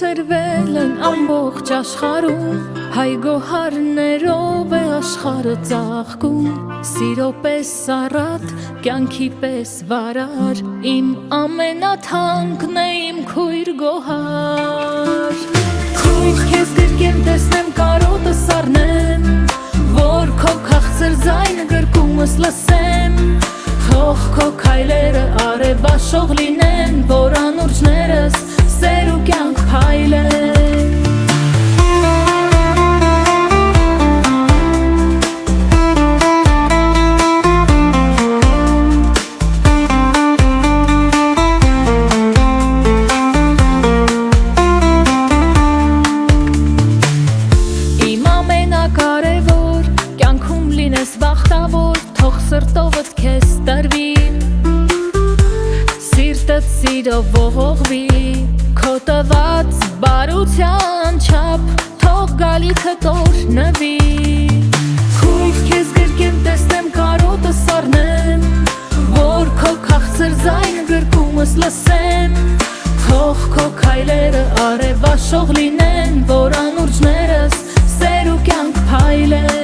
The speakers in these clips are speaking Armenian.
Սերվել են ամբողջ աշխարհում, հայ գոհարներով է աշխարհը ծաղկում, սիրո պես առատ, կյանքի պես վարար, իմ ամենաթանկն է իմ քույր գոհար։ Քույր քեզ գրկեմ տեսնեմ կարոտը սառնեմ, որ քո քաղցր ձայնը գրկումս լսեմ, թող քո քայլերը արևաշող լինեն, որ անուրջներս սեր ու կյանք փայլեն։ Իմ ամենակարևոր կյանքում լինես բախտավոր, թող սրտովդ քեզ տրվի, սիրտդ սիրով ողողվի, քո տված բարության չափ, թող գալիքդ օրհնվի։ Քույր քեզ գրկեմ տեսնեմ կարոտը սառնեմ, որ քո քաղցր ձայնը գրկումս լսեմ, թող քո քայլերը արևաշող լինեն, որ անուրջներս սեր ու կյանք փայլեն։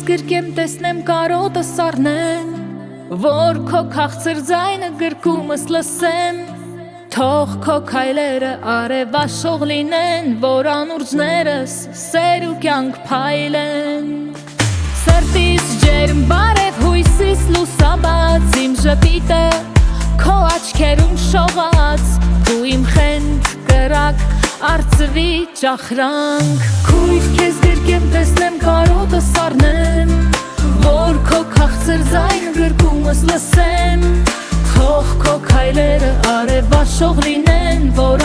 Գրկեմ տեսնեմ կարոտը սառնեմ, որ քո քաղցր ձայնը գրկումս լսեմ, թող քո քայլերը արևաշող լինեն, որ անուրջներս սեր ու կյանք փայլեն։ Սրտիս ջերմ բարև հույսիս լուսաբաց, իմ ժպիտը քո աչքերում շողաց, դու իմ խենթ կրակ արծվի ճախրանք։ Քույր քեզ գրկեմ տեսնեմ կարոտը սառնեմ, որ քո քաղցր ձայնը գրկումս լսեմ, թող քո քայլերը արևաշող լինեն, որ